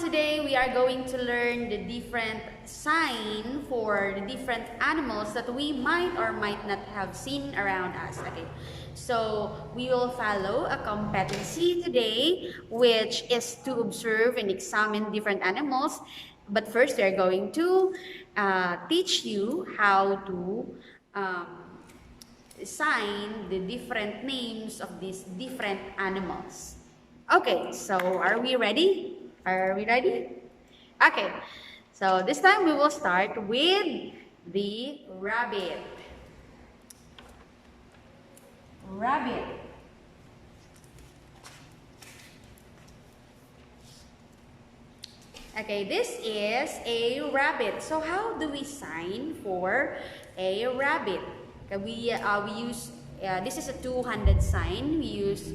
Today we are going to learn the different sign for the different animals that we might or might not have seen around us. Okay, so we will follow a competency today, which is to observe and examine different animals. But first, we are going to teach you how to sign the different names of these different animals. Okay, so are we ready? Are we ready? Okay, so this time we will start with the rabbit. Rabbit. Okay, this is a rabbit. So how do we sign for a rabbit? Okay, we use this is a two-handed sign. We use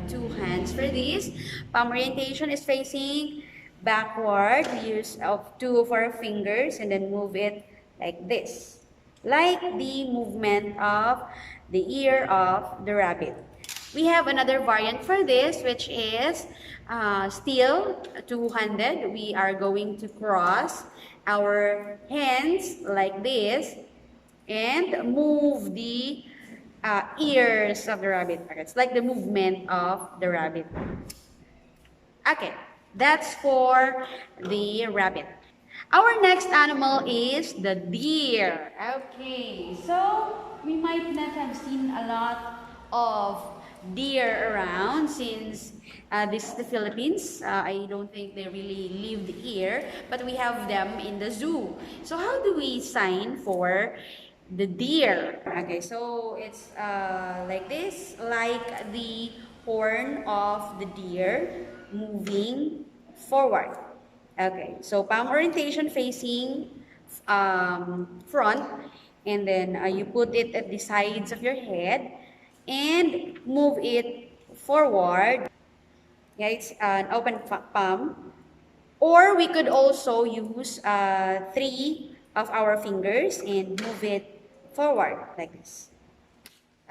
two hands for this. Palm orientation is facing backward. We use two of our fingers and then move it like this, like the movement of the ear of the rabbit. We have another variant for this, which is still two-handed. We are going to cross our hands like this and move the ears of the rabbit. It's like the movement of the rabbit. Okay, that's for the rabbit. Our next animal is the deer. Okay, so we might not have seen a lot of deer around since this is the Philippines. I don't think they really lived here, but we have them in the zoo. So how do we sign for the deer? Okay, so it's like this, like the horn of the deer moving forward. Okay, so palm orientation facing front, and then you put it at the sides of your head and move it forward. Yeah, it's an open palm. Or we could also use three of our fingers and move it forward like this.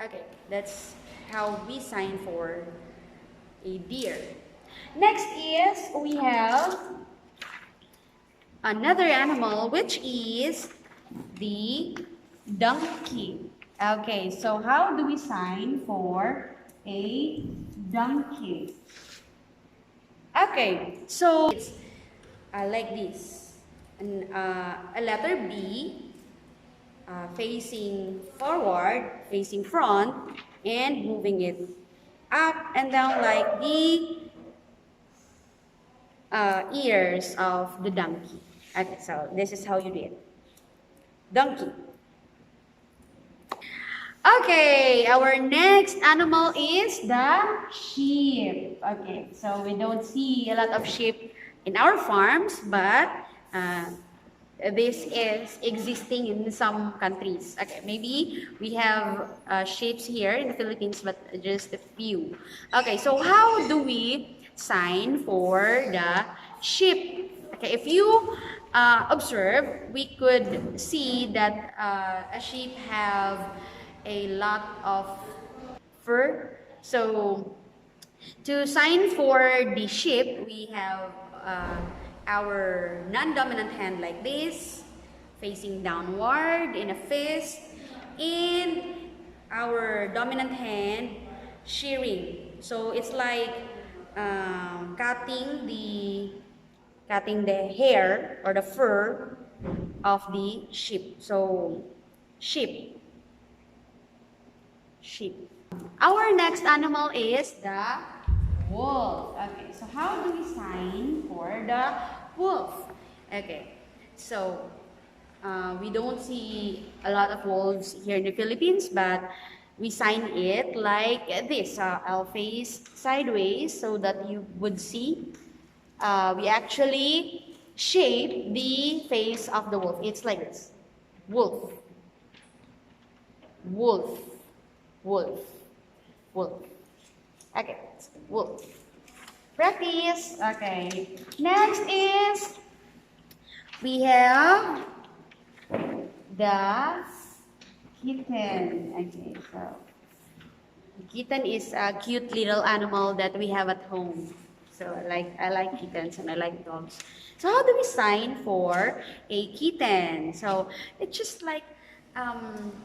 Okay, that's how we sign for a deer. Next is we have another animal, which is the donkey. Okay, so how do we sign for a donkey? Okay, so it's like this. A letter B facing forward, facing front, and moving it up and down like the ears of the donkey. Okay, so this is how you do it. Donkey. Okay, our next animal is the sheep. Okay, so we don't see a lot of sheep in our farms, but this is existing in some countries. Okay, maybe we have sheep here in the Philippines, but just a few. Okay, so how do we sign for the sheep? Okay, if you observe, we could see that a sheep have a lot of fur. So to sign for the sheep, we have our non-dominant hand like this, facing downward in a fist, and our dominant hand shearing. So it's like cutting the hair or the fur of the sheep. So sheep. Our next animal is the wolf. Okay, so how do we sign for the wolf? Okay, so we don't see a lot of wolves here in the Philippines, but we sign it like this. I'll face sideways so that you would see. We actually shape the face of the wolf. It's like this. Wolf. Wolf. Wolf. Wolf. Okay, wolf. Practice. Okay. Next is we have the kitten. Okay, so kitten is a cute little animal that we have at home. So I like kittens and I like dogs. So how do we sign for a kitten? So it's just like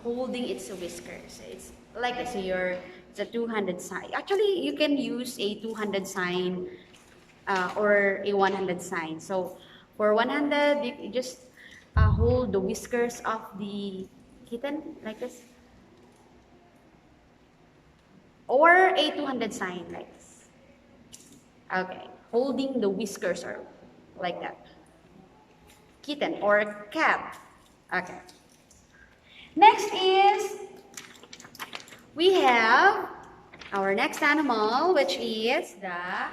holding its whiskers. It's like this. So it's a two-handed sign. Actually, you can use a two-handed sign or a one-handed sign. So for one-handed, you just hold the whiskers of the kitten like this, or a two-handed sign like this. Okay, holding the whiskers or like that. Kitten or cat. Okay. Next is we have our next animal, which is the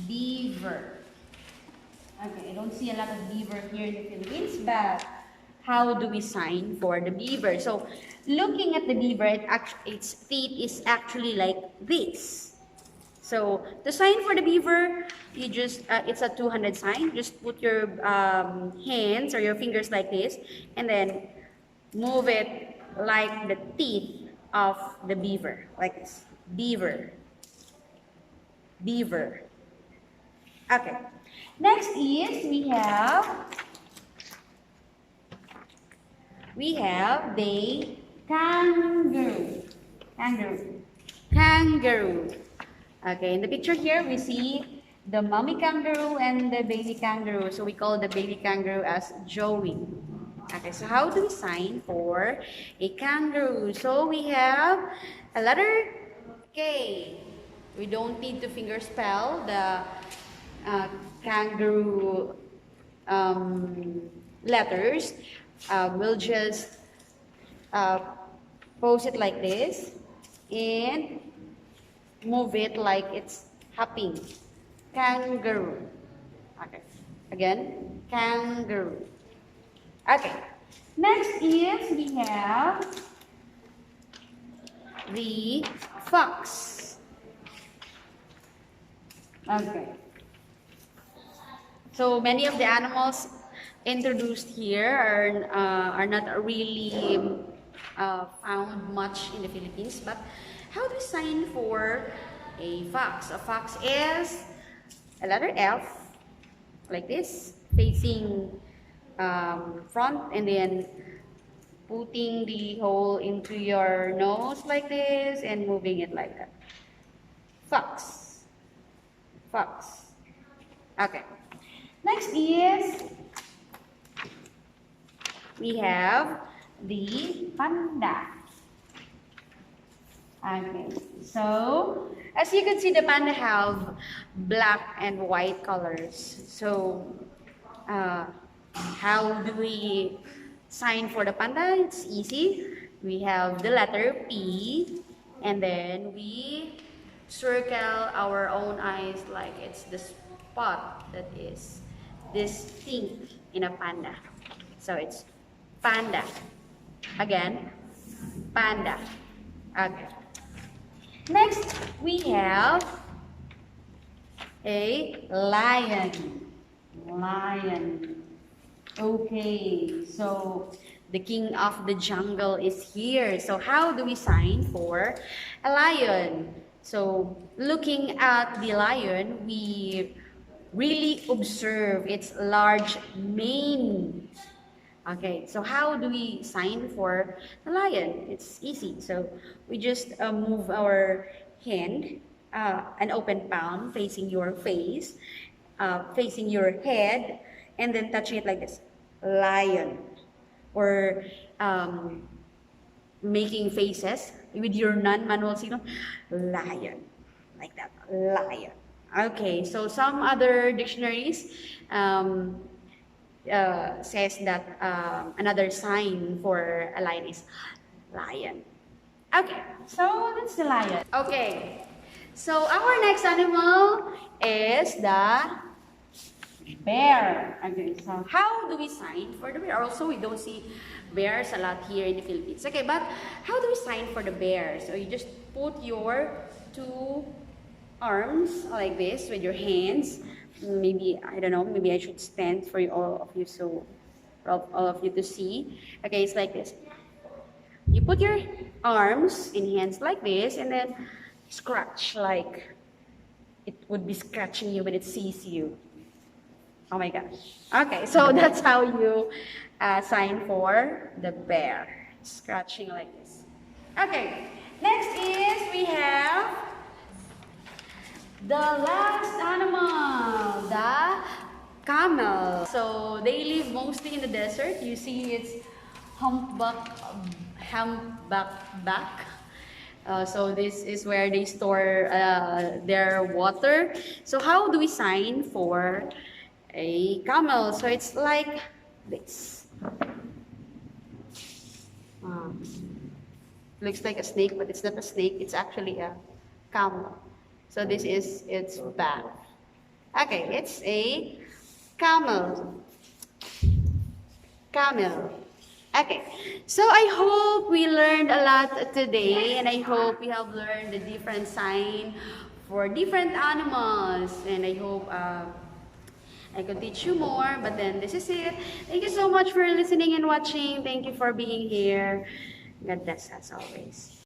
beaver. Okay, I don't see a lot of beaver here in the Philippines, but how do we sign for the beaver? So, looking at the beaver, its feet is actually like this. So, to sign for the beaver, you just, it's a two-handed sign. Just put your hands or your fingers like this, and then move it like the teeth of the beaver, like this. Beaver. Beaver. Okay. Next is we have the kangaroo. Kangaroo. Kangaroo. Okay, in the picture here we see the mommy kangaroo and the baby kangaroo. So we call the baby kangaroo as Joey. Okay, so how do we sign for a kangaroo? So we have a letter K. We don't need to finger spell the kangaroo letters. We'll just pose it like this and move it like it's hopping. Kangaroo. Okay. Again, kangaroo. Okay. Next is we have the fox. Okay. So many of the animals introduced here are not really found much in the Philippines. But how do we sign for a fox? A fox is a letter F, like this, facing front, and then putting the hole into your nose like this and moving it like that. Fox. Fox. Okay. Next is we have the panda. Okay. So as you can see, the panda have black and white colors. So how do we sign for the panda? It's easy. We have the letter P, and then we circle our own eyes like it's the spot that is distinct in a panda. So it's panda. Again, panda. Okay. Next, we have a lion. Lion. Okay, so the king of the jungle is here. So how do we sign for a lion? So looking at the lion, we really observe its large mane. Okay, so how do we sign for the lion? It's easy. So we just move our hand, an open palm facing your face, facing your head, and then touching it like this, lion. Or making faces with your non-manual signal, lion, like that, lion. Okay, so some other dictionaries says that another sign for a lion is lion. Okay, so that's the lion. Okay, so our next animal is the bear. Okay, so how do we sign for the bear? Also, we don't see bears a lot here in the Philippines. Okay, but how do we sign for the bear? So you just put your two arms like this with your hands. Maybe, I don't know, maybe I should stand for all of you so all of you to see. Okay, it's like this. You put your arms and hands like this and then scratch like it would be scratching you when it sees you. Oh my gosh. Okay, so that's how you sign for the bear. Scratching like this. Okay, next is we have the last animal, the camel. So they live mostly in the desert. You see its humpback back. So this is where they store their water. So how do we sign for a camel? So it's like this. Looks like a snake, but it's not a snake. It's actually a camel. So this is its back. Okay, it's a camel. Camel. Okay, so I hope we learned a lot today, and I hope we have learned the different sign for different animals, and I hope I could teach you more, but then this is it. Thank you so much for listening and watching. Thank you for being here. God bless us always.